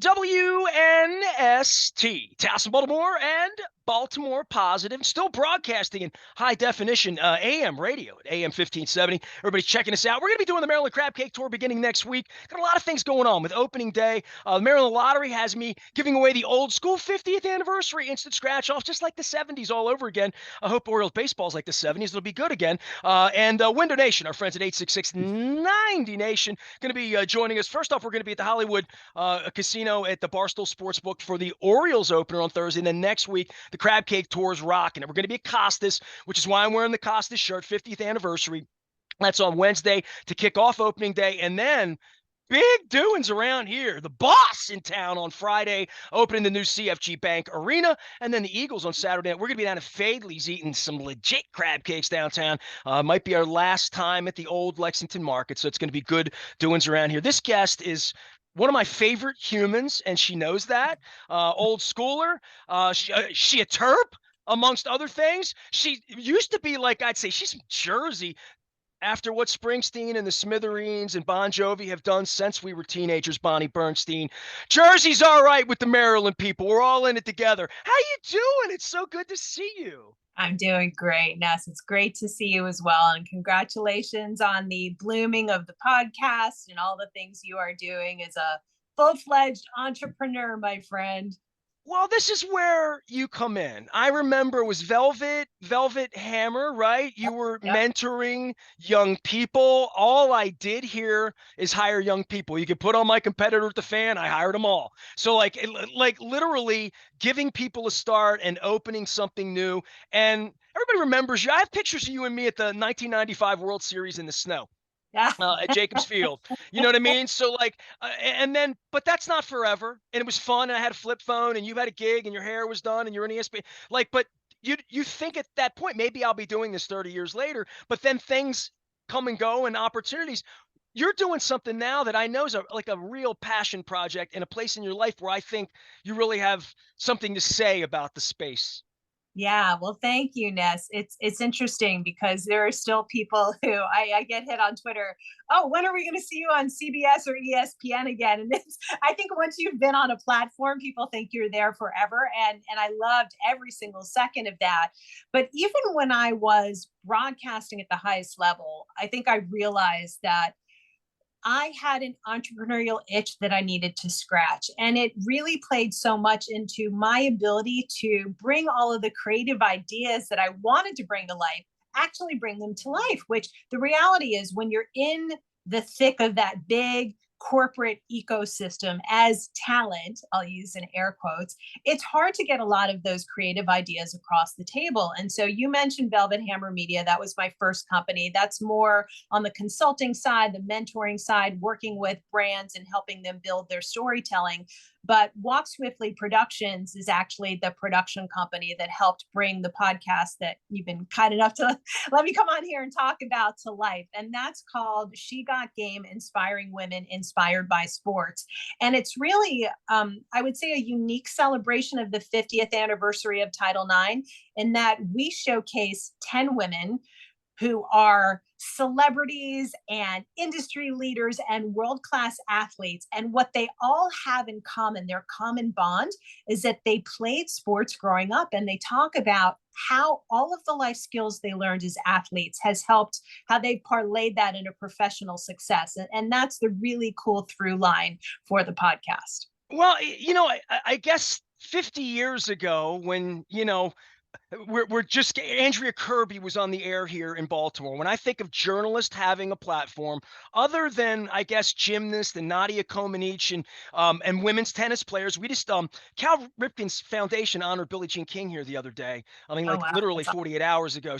WNST, Towson, Baltimore, and Baltimore Positive, still broadcasting in high definition AM radio at AM 1570. Everybody's checking us out. We're going to be doing the Maryland Crab Cake Tour beginning next week. Got a lot of things going on with opening day. The Maryland Lottery has me giving away the old school 50th anniversary instant scratch off, just like the 70s all over again. I hope Orioles baseball's like the 70s. It'll be good again. And Window Nation, our friends at 866-90 Nation, going to be joining us. First off, we're going to be at the Hollywood Casino at the Barstool Sportsbook for the Orioles opener on Thursday. And then next week, the Crab Cake Tour is rocking. And we're going to be at Costas, which is why I'm wearing the Costas shirt, 50th anniversary. That's on Wednesday to kick off opening day. And then big doings around here. The Boss in town on Friday, opening the new CFG Bank Arena, and then the Eagles on Saturday. We're going to be down at Fadley's eating some legit crab cakes downtown. Might be our last time at the old Lexington Market, so it's going to be good doings around here. This guest is one of my favorite humans, and she knows that. Old schooler. She a Terp, amongst other things. She used to be like, I'd say she's from Jersey, after what Springsteen and the Smithereens and Bon Jovi have done since we were teenagers. Bonnie Bernstein. Jersey's all right with the Maryland people. We're all in it together. How you doing? It's so good to see you. I'm doing great, Ness. It's great to see you as well. And congratulations on the blooming of the podcast and all the things you are doing as a full-fledged entrepreneur, my friend. Well, this is where you come in. I remember it was Velvet Hammer, right? You were mentoring young people. All I did here is hire young people. You could put on my competitor at the fan. I hired them all. So like literally giving people a start and opening something new. And everybody remembers you. I have pictures of you and me at the 1995 World Series in the snow. At Jacobs Field. You know what I mean? So like, and then, but that's not forever. And it was fun. And I had a flip phone and you had a gig and your hair was done and you're an ESPN. Like, but you think at that point, maybe I'll be doing this 30 years later, but then things come and go and opportunities. You're doing something now that I know is like a real passion project and a place in your life where I think you really have something to say about the space. Yeah, well, thank you, Ness. It's interesting because there are still people who I get hit on Twitter. Oh, when are we going to see you on CBS or ESPN again? And I think once you've been on a platform, people think you're there forever, and I loved every single second of that. But even when I was broadcasting at the highest level, I think I realized that I had an entrepreneurial itch that I needed to scratch. And it really played so much into my ability to bring all of the creative ideas that I wanted to bring to life, actually bring them to life, which the reality is when you're in the thick of that big corporate ecosystem as talent, I'll use in air quotes, it's hard to get a lot of those creative ideas across the table. And so you mentioned Velvet Hammer Media. That was my first company. That's more on the consulting side, the mentoring side, working with brands and helping them build their storytelling. But Walk Swiftly Productions is actually the production company that helped bring the podcast that you've been kind enough to let me come on here and talk about to life. And that's called She Got Game, Inspiring Women Inspired by Sports. And it's really, I would say, a unique celebration of the 50th anniversary of Title IX in that we showcase 10 women who are celebrities and industry leaders and world-class athletes. And what they all have in common, their common bond, is that they played sports growing up, and they talk about how all of the life skills they learned as athletes has helped, how they parlayed that into professional success. And that's the really cool through line for the podcast. Well, I guess 50 years ago when, we're just Andrea Kirby was on the air here in Baltimore. When I think of journalists having a platform, other than I guess gymnasts and Nadia Comaneci and women's tennis players, we just Cal Ripken's foundation honored Billie Jean King here the other day. I mean, like literally 48 hours ago.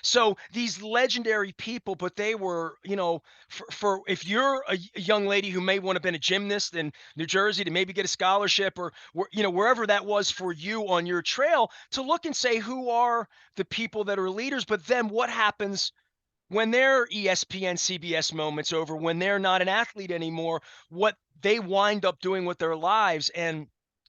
So these legendary people, but they were, for if you're a young lady who may want to have been a gymnast in New Jersey to maybe get a scholarship or wherever that was for you on your trail, to look and say who are the people that are leaders, but then what happens when their ESPN, CBS moment's over, when they're not an athlete anymore, what they wind up doing with their lives and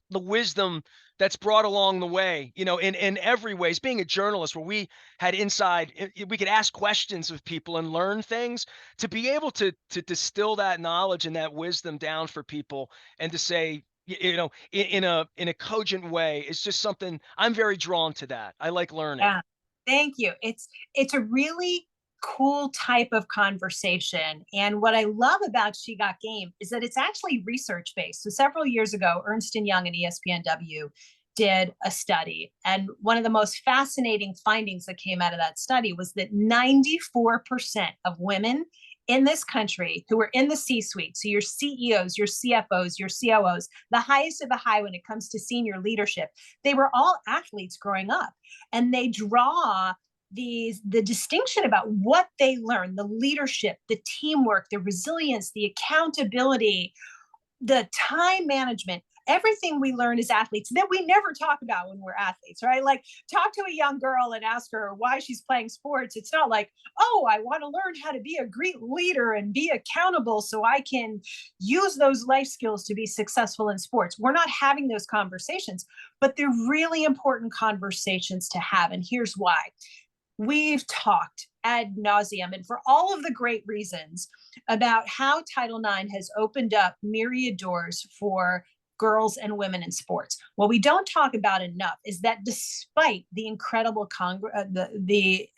the wisdom that's brought along the way, in every ways. Being a journalist where we had we could ask questions of people and learn things, to be able to distill that knowledge and that wisdom down for people and to say, in a cogent way. It's just something I'm very drawn to that. I like learning. Yeah. Thank you. It's a really cool type of conversation. And what I love about She Got Game is that it's actually research based. So several years ago, Ernst and Young and ESPNW did a study. And one of the most fascinating findings that came out of that study was that 94% of women in this country who are in the C suite, so your CEOs, your CFOs, your COOs, the highest of the high when it comes to senior leadership, they were all athletes growing up. And they draw the distinction about what they learn, the leadership, the teamwork, the resilience, the accountability, the time management, everything we learn as athletes that we never talk about when we're athletes, right? Like, talk to a young girl and ask her why she's playing sports. It's not like, oh, I want to learn how to be a great leader and be accountable so I can use those life skills to be successful in sports. We're not having those conversations, but they're really important conversations to have. And here's why. We've talked ad nauseum and for all of the great reasons about how Title IX has opened up myriad doors for girls and women in sports. What we don't talk about enough is that despite the incredible the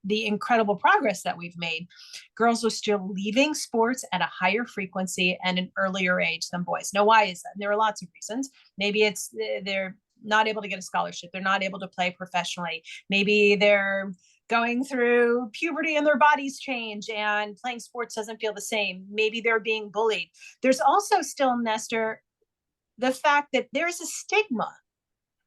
incredible progress that we've made, girls are still leaving sports at a higher frequency and an earlier age than boys. Now, why is that? There are lots of reasons. Maybe it's they're not able to get a scholarship. They're not able to play professionally. Maybe they're going through puberty and their bodies change and playing sports doesn't feel the same. Maybe they're being bullied. There's also still, Nestor, the fact that there's a stigma.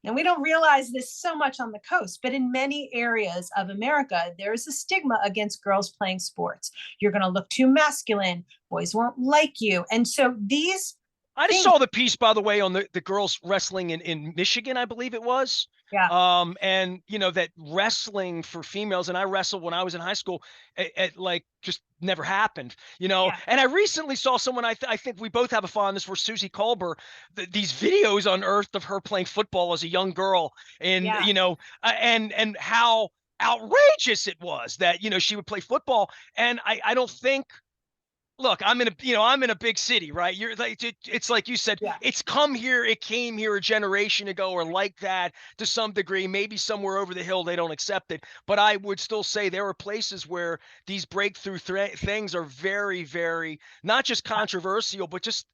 And we don't realize this so much on the coast, but in many areas of America, there's a stigma against girls playing sports. You're going to look too masculine. Boys won't like you. And so these I just things, saw the piece, by the way, on the girls wrestling in Michigan, I believe it was. yeah, And that wrestling for females, and I wrestled when I was in high school, it like just never happened. yeah, And I recently saw someone, I think we both have a fondness for Susie Colbert, these videos unearthed of her playing football as a young girl, and yeah, and how outrageous it was that she would play football, and I don't think. Look, I'm in a big city, right? You're like, it's like you said, yeah. it came here a generation ago, or like that to some degree. Maybe somewhere over the hill they don't accept it, but I would still say there are places where these breakthrough things are very, very not just controversial, but just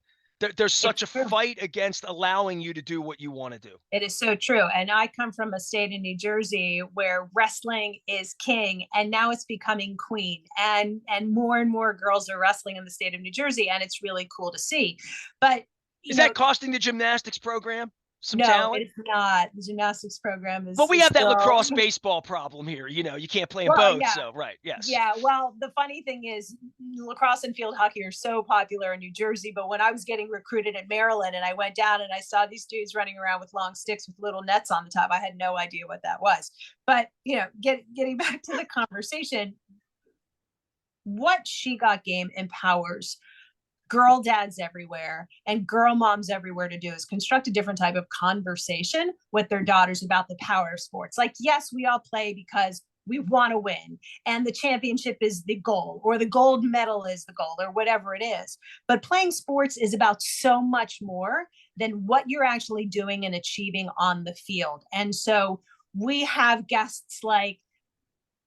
there's such It's a true. fight against allowing you to do what you want to do. It is so true. And I come from a state in New Jersey where wrestling is king and now it's becoming queen. And more girls are wrestling in the state of New Jersey and it's really cool to see. But Is you that know, costing the gymnastics program some no, talent? it's not. The gymnastics program But we is have that still lacrosse baseball problem here. You can't play in well, both. yeah. So, right. Yes. Yeah, well, the funny thing is, lacrosse and field hockey are so popular in New Jersey. But when I was getting recruited at Maryland and I went down and I saw these dudes running around with long sticks with little nets on the top, I had no idea what that was. But, getting back to the conversation, what She Got Game empowers girl dads everywhere and girl moms everywhere to do is construct a different type of conversation with their daughters about the power of sports. Like, yes, we all play because we want to win and the championship is the goal or the gold medal is the goal or whatever it is. But playing sports is about so much more than what you're actually doing and achieving on the field. And so we have guests like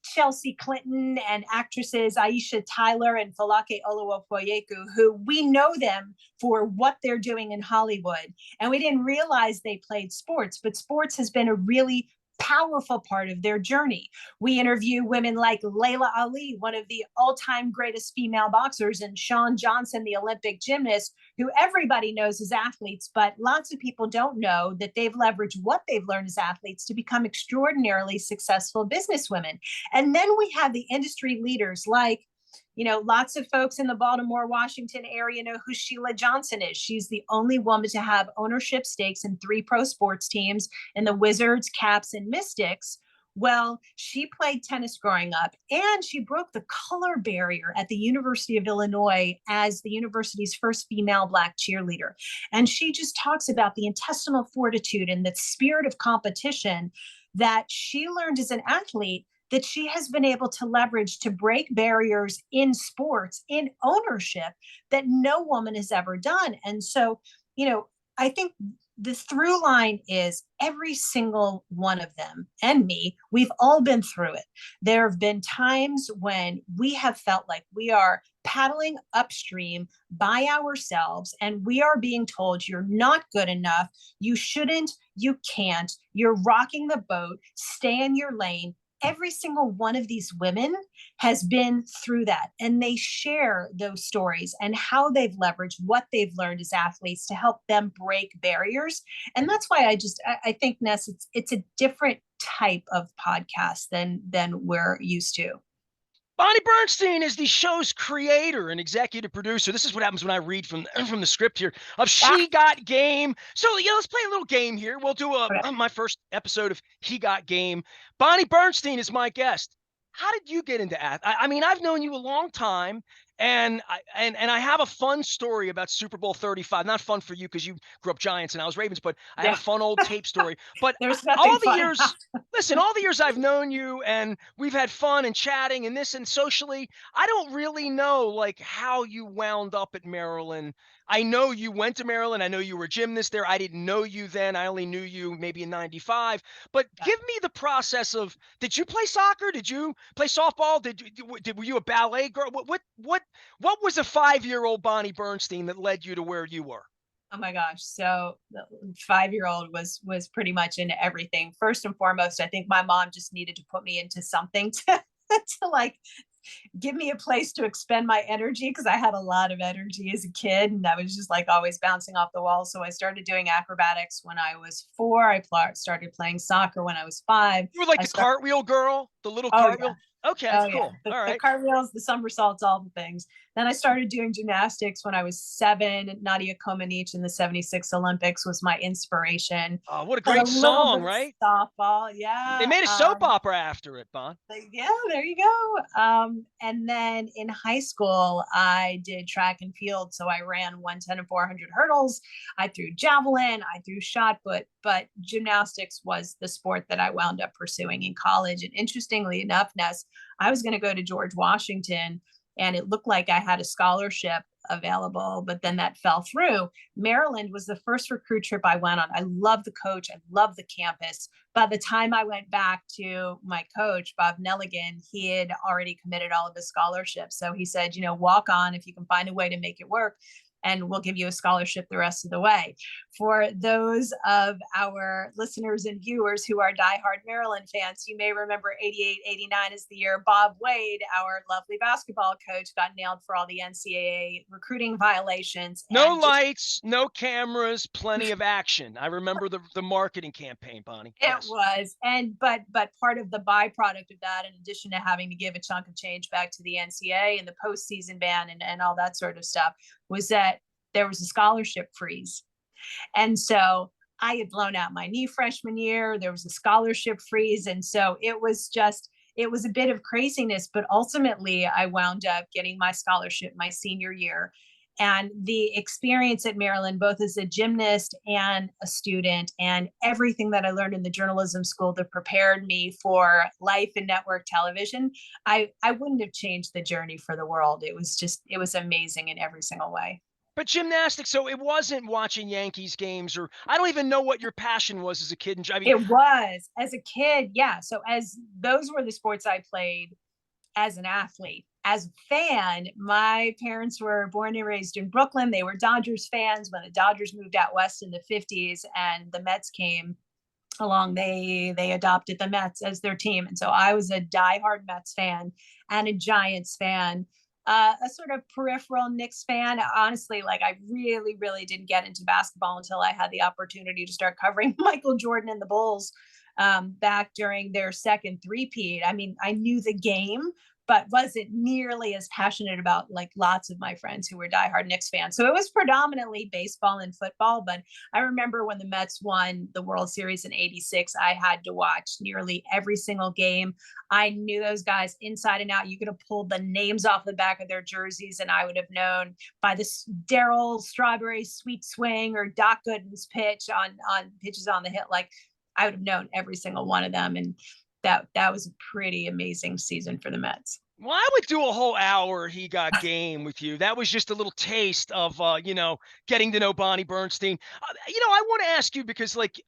Chelsea Clinton and actresses Aisha Tyler and Falake Oluwapoyeku, who we know them for what they're doing in Hollywood. And we didn't realize they played sports, but sports has been a really powerful part of their journey. We interview women like Layla Ali, one of the all-time greatest female boxers, and Shawn Johnson, the Olympic gymnast, who everybody knows as athletes, but lots of people don't know that they've leveraged what they've learned as athletes to become extraordinarily successful businesswomen. And then we have the industry leaders like lots of folks in the Baltimore, Washington area know who Sheila Johnson is. She's the only woman to have ownership stakes in 3 pro sports teams in the Wizards, Caps, and Mystics. Well, she played tennis growing up and she broke the color barrier at the University of Illinois as the university's first female Black cheerleader. And she just talks about the intestinal fortitude and the spirit of competition that she learned as an athlete that she has been able to leverage to break barriers in sports, in ownership that no woman has ever done. And so, I think the through line is every single one of them and me, we've all been through it. There have been times when we have felt like we are paddling upstream by ourselves and we are being told you're not good enough, you shouldn't, you can't, you're rocking the boat, stay in your lane. Every single one of these women has been through that, and they share those stories and how they've leveraged what they've learned as athletes to help them break barriers. And that's why I think, Ness, it's a different type of podcast than we're used to. Bonnie Bernstein is the show's creator and executive producer. This is what happens when I read from from the script here of Ah, She Got Game. So yeah, let's play a little game here. We'll do okay. my first episode of He Got Game. Bonnie Bernstein is my guest. How did you get into I mean, I've known you a long time, and I have a fun story about Super Bowl 35. Not fun for you because you grew up Giants and I was Ravens, but I have a Yeah, fun old tape story. But there's nothing all the fun. years listen, all the years I've known you and we've had fun and chatting and this and socially, I don't really know like how you wound up at Maryland. I know you went to Maryland. I know you were a gymnast there. I didn't know you then. I only knew you maybe in 95. But give me the process of, did you play soccer? Did you play softball? Were you a ballet girl? What was a 5-year-old Bonnie Bernstein that led you to where you were? Oh my gosh. So the 5-year-old was pretty much into everything. First and foremost, I think my mom just needed to put me into something to like give me a place to expend my energy because I had a lot of energy as a kid and I was just like always bouncing off the wall. So I started doing acrobatics when I was 4. Started playing soccer when I was 5. You were like I the started. cartwheel girl, the little Oh yeah. cartwheel. Okay, Oh yeah, cool. All the right. cartwheels, the somersaults, all the things. Then I started doing gymnastics when I was 7. Nadia Comaneci in the '76 Olympics was my inspiration. Oh, what a And a great little bit song, of right? softball, They yeah. made a soap opera after it, Bon. Yeah, there you go. And then in high school, I did track and field. So I ran 110 and 400 hurdles. I threw javelin, I threw shot put, but gymnastics was the sport that I wound up pursuing in college. And interestingly enough, Ness, I was going to go to George Washington and it looked like I had a scholarship available, but then that fell through. Maryland was the first recruit trip I went on. I love the coach, I love the campus. By the time I went back to my coach, Bob Nelligan, he had already committed all of the scholarships. So he said, walk on if you can find a way to make it work, and we'll give you a scholarship the rest of the way. For those of our listeners and viewers who are diehard Maryland fans, you may remember 88, 89 is the year Bob Wade, our lovely basketball coach, got nailed for all the NCAA recruiting violations No and just lights, no cameras, plenty of action. I remember the marketing campaign, Bonnie. it Yes. was. And but part of the byproduct of that, in addition to having to give a chunk of change back to the NCAA and the postseason ban and all that sort of stuff, was that there was a scholarship freeze. And so I had blown out my knee freshman year. There was a scholarship freeze. And so it was a bit of craziness, but ultimately I wound up getting my scholarship my senior year. And the experience at Maryland, both as a gymnast and a student, and everything that I learned in the journalism school that prepared me for life in network television, I wouldn't have changed the journey for the world. It was amazing in every single way. But gymnastics, so it wasn't watching Yankees games, or I don't even know what your passion was as a kid. I mean, It was as a kid, yeah. So as those were the sports I played as an athlete. As a fan, my parents were born and raised in Brooklyn. They were Dodgers fans when the Dodgers moved out west in the 50s and the Mets came along. They adopted the Mets as their team. And so I was a diehard Mets fan and a Giants fan. A sort of peripheral Knicks fan. Honestly, like I really, really didn't get into basketball until I had the opportunity to start covering Michael Jordan and the Bulls back during their second three-peat. I mean, I knew the game, but wasn't nearly as passionate about like lots of my friends who were diehard Knicks fans. So it was predominantly baseball and football. But I remember when the Mets won the World Series in '86, I had to watch nearly every single game. I knew those guys inside and out. You could have pulled the names off the back of their jerseys, and I would have known by this Daryl Strawberry sweet swing or Doc Gooden's pitch on pitches on the hit. Like I would have known every single one of them. And that was a pretty amazing season for the Mets. Well, I would do a whole hour He Got Game with you. That was just a little taste of, getting to know Bonnie Bernstein. I want to ask you because, like,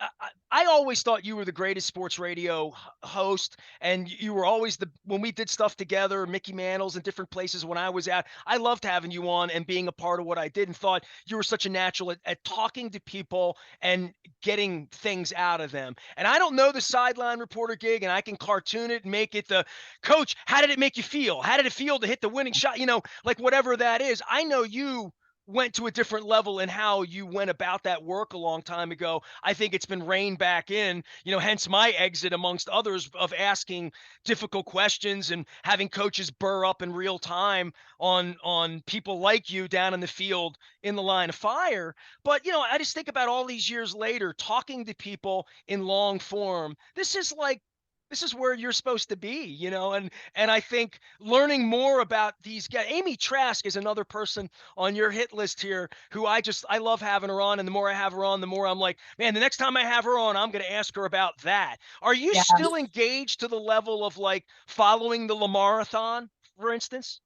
I always thought you were the greatest sports radio host, and you were always when we did stuff together, Mickey Mantle's and different places when I was out. I loved having you on and being a part of what I did, and thought you were such a natural at talking to people and getting things out of them. And I don't know the sideline reporter gig, and I can cartoon it and make it the coach, how did it make you feel? How did it feel to hit the winning shot? Like whatever that is. I know you went to a different level in how you went about that work a long time ago. I think it's been reined back in, hence my exit amongst others of asking difficult questions and having coaches burr up in real time on people like you down in the field in the line of fire. But I just think about all these years later talking to people in long form. This is where you're supposed to be, and I think learning more about these guys. Amy Trask is another person on your hit list here who I love having her on, and the more I have her on, the more I'm like, man, the next time I have her on, I'm going to ask her about that. Are you Yeah. still engaged to the level of like following the Lamarathon, for instance?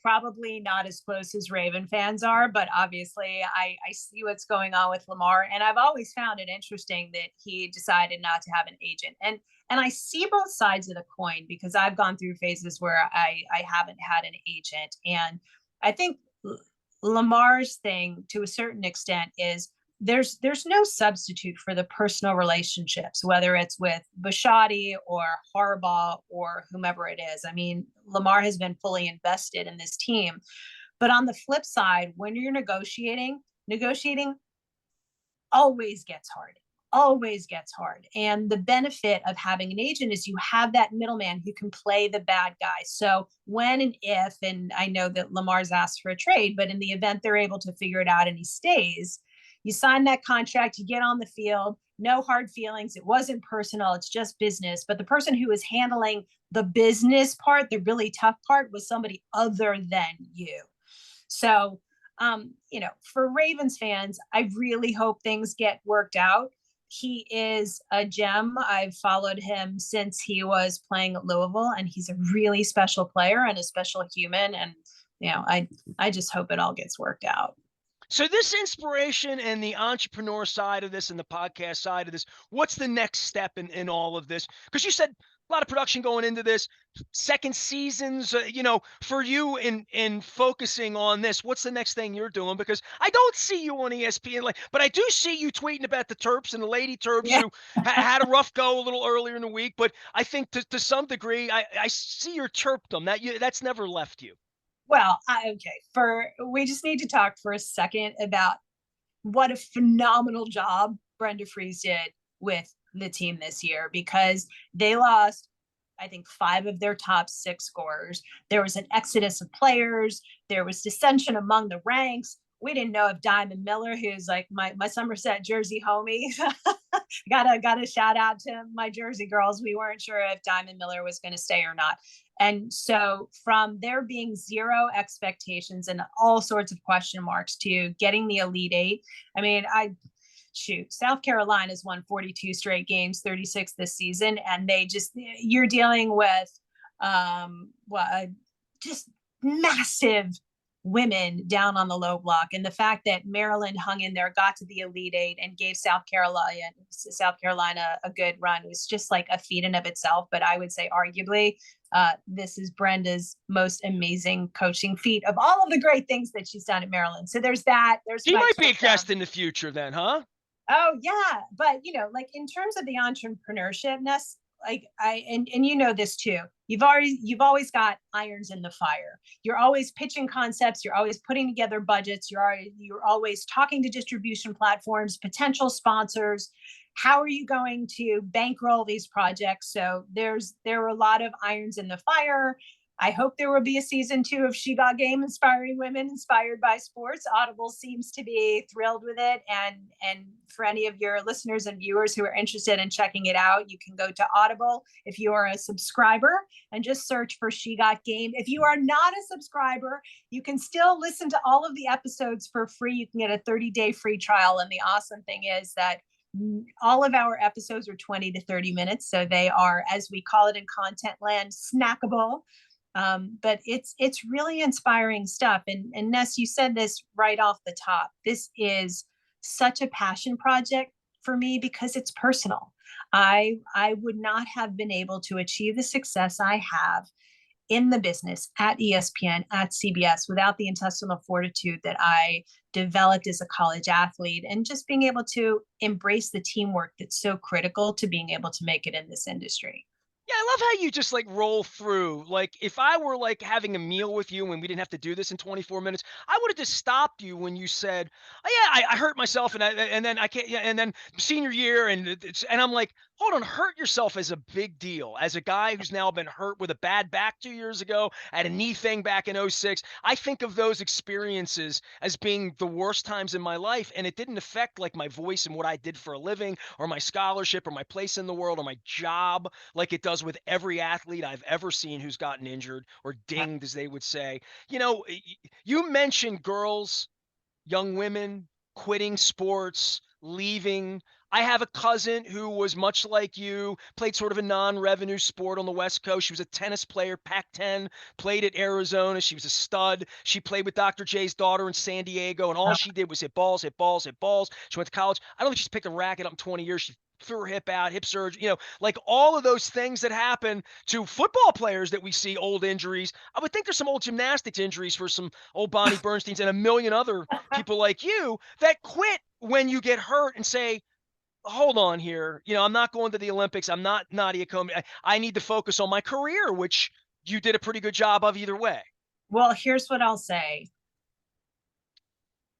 Probably not as close as Raven fans are, but obviously I see what's going on with Lamar, and I've always found it interesting that he decided not to have an agent. And I see both sides of the coin because I've gone through phases where I haven't had an agent, and I think Lamar's thing to a certain extent is there's no substitute for the personal relationships, whether it's with Bashotti or Harbaugh or whomever it is. I mean, Lamar has been fully invested in this team. But on the flip side, when you're negotiating always gets hard. Always gets hard. And the benefit of having an agent is you have that middleman who can play the bad guy. So when and if, and I know that Lamar's asked for a trade, but in the event they're able to figure it out and he stays, you sign that contract, you get on the field, no hard feelings. It wasn't personal, it's just business. But the person who was handling the business part, the really tough part, was somebody other than you. So, for Ravens fans, I really hope things get worked out. He is a gem. I've followed him since he was playing at Louisville, and he's a really special player and a special human. And I just hope it all gets worked out. So this inspiration and the entrepreneur side of this and the podcast side of this, what's the next step in all of this? Because you said a lot of production going into this, second seasons, for you in focusing on this, what's the next thing you're doing? Because I don't see you on ESPN, but I do see you tweeting about the Terps and the Lady Terps Yeah. who had a rough go a little earlier in the week. But I think to some degree, I see your Terpdom. That's never left you. Well, we just need to talk for a second about what a phenomenal job Brenda Freeze did with the team this year, because they lost, I think, 5 of their top 6 scorers. There was an exodus of players. There was dissension among the ranks. We didn't know if Diamond Miller, who's like my Somerset Jersey homie, got a shout out to my Jersey girls. We weren't sure if Diamond Miller was going to stay or not. And so from there being zero expectations and all sorts of question marks to getting the Elite Eight, I mean, South Carolina's won 42 straight games, 36 this season, and you're dealing with just massive women down on the low block. And the fact that Maryland hung in there, got to the Elite Eight, and gave South Carolina a good run was just like a feat in of itself. But I would say arguably this is Brenda's most amazing coaching feat of all of the great ththings that she's done at Maryland. So there's that. He might be a guest in the future then, huh? Oh yeah, but like in terms of the entrepreneurship, Ness, like and you know this too. You've always got irons in the fire. You're always pitching concepts. You're always putting together budgets. You're always talking to distribution platforms, potential sponsors. How are you going to bankroll these projects? So there are a lot of irons in the fire. I hope there will be a season 2 of She Got Game, inspiring women inspired by sports. Audible seems to be thrilled with it. And for any of your listeners and viewers who are interested in checking it out, you can go to Audible if you are a subscriber and just search for She Got Game. If you are not a subscriber, you can still listen to all of the episodes for free. You can get a 30-day free trial. And the awesome thing is that all of our episodes are 20 to 30 minutes. So they are, as we call it in content land, snackable. But it's really inspiring stuff. And Ness, you said this right off the top. This is such a passion project for me because it's personal. I would not have been able to achieve the success I have in the business at ESPN, at CBS, without the intestinal fortitude that I developed as a college athlete, and just being able to embrace the teamwork that's so critical to being able to make it in this industry. Yeah, I love how you just like roll through. Like, if I were like having a meal with you and we didn't have to do this in 24 minutes, I would have just stopped you when you said, "Oh yeah, I hurt myself," and then I can't. Yeah, and then senior year, and I'm like, hold on, hurt yourself is a big deal. As a guy who's now been hurt with a bad back 2 years ago, at a knee thing back in '06, I think of those experiences as being the worst times in my life, and it didn't affect like my voice and what I did for a living, or my scholarship, or my place in the world, or my job, like it does with every athlete I've ever seen who's gotten injured or dinged, as they would say. You mentioned girls, young women quitting sports, leaving. I have a cousin who was much like you, played sort of a non-revenue sport on the West Coast. She was a tennis player, Pac-10, played at Arizona. She was a stud. She played with Dr. J's daughter in San Diego, and all she did was hit balls, hit balls, hit balls. She went to college. I don't think she's picked a racket up in 20 years. She threw her hip out, hip surgery, like all of those things that happen to football players that we see, old injuries. I would think there's some old gymnastics injuries for some old Bonnie Bernsteins and a million other people like you that quit when you get hurt and say, hold on here. I'm not going to the Olympics. I'm not Nadia Comi. I need to focus on my career, which you did a pretty good job of either way. Well, here's what I'll say.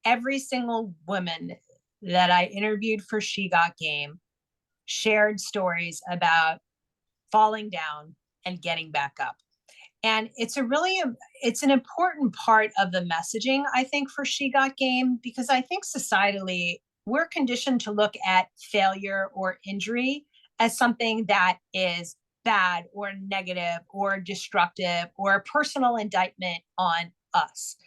Every single woman that I interviewed for She Got Game shared stories about falling down and getting back up. And it's an important part of the messaging, I think, for She Got Game, because I think societally we're conditioned to look at failure or injury as something that is bad or negative or destructive or a personal indictment on us.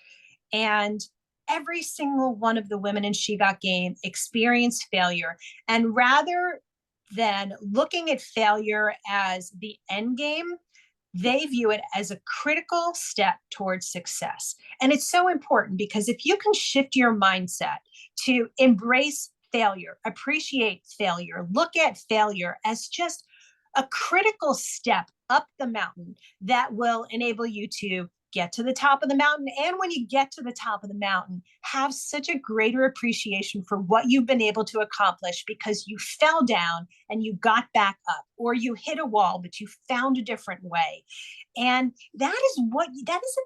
And every single one of the women in She Got Game experienced failure. And rather than looking at failure as the end game, they view it as a critical step towards success. And it's so important because if you can shift your mindset to embrace failure, appreciate failure, look at failure as just a critical step up the mountain that will enable you to get to the top of the mountain. And when you get to the top of the mountain, have such a greater appreciation for what you've been able to accomplish because you fell down and you got back up, or you hit a wall, but you found a different way. And that is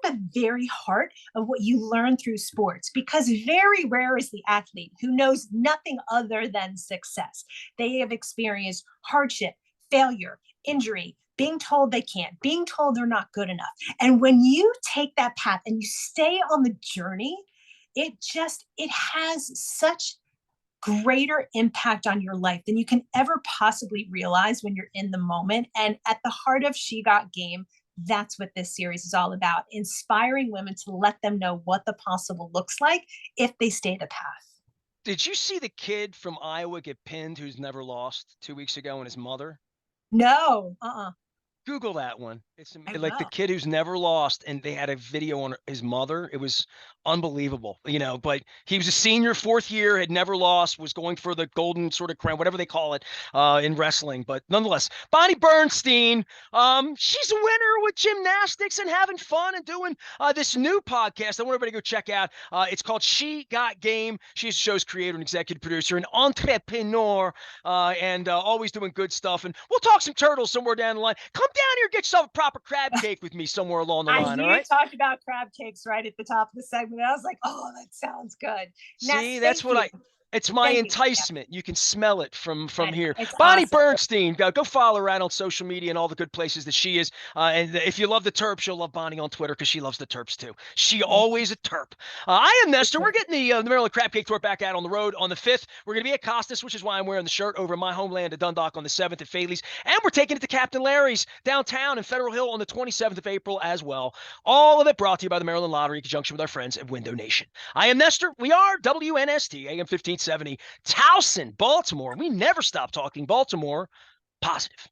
at the very heart of what you learn through sports, because very rare is the athlete who knows nothing other than success. They have experienced hardship, failure, injury, being told they can't, being told they're not good enough. And when you take that path and you stay on the journey, it has such greater impact on your life than you can ever possibly realize when you're in the moment. And at the heart of She Got Game, that's what this series is all about, inspiring women to let them know what the possible looks like if they stay the path. Did you see the kid from Iowa get pinned who's never lost 2 weeks ago, and his mother? No, Google that one. It's I like the will. kid who's never lost, and they had a video on his mother. It was unbelievable, but he was a senior, fourth year, had never lost, was going for the golden sort of crown, whatever they call it, in wrestling. But nonetheless, Bonnie Bernstein, she's a winner with gymnastics and having fun and doing this new podcast. I want everybody to go check out. It's called She Got Game. She's the show's creator and executive producer and entrepreneur, and always doing good stuff. And we'll talk some turtles somewhere down the line. Come down here, get yourself a proper crab cake with me somewhere along the line. All right. Talked about crab cakes right at the top of the segment. I was like, oh, that sounds good. Ness, See, that's thank what you. it's my Thank you. enticement. You can smell it from here. It's Bonnie awesome. Bernstein, go follow her out on social media and all the good places that she is. And if you love the Terps, you'll love Bonnie on Twitter because she loves the Terps too. She always a Terp. I am Nestor. We're getting the Maryland Crab Cake Tour back out on the road on the 5th. We're going to be at Costas, which is why I'm wearing the shirt, over in my homeland of Dundalk on the 7th at Faley's. And we're taking it to Captain Larry's downtown in Federal Hill on the 27th of April as well. All of it brought to you by the Maryland Lottery in conjunction with our friends at Window Nation. I am Nestor. We are WNST, AM 1570. Towson, Baltimore. We never stop talking Baltimore positive.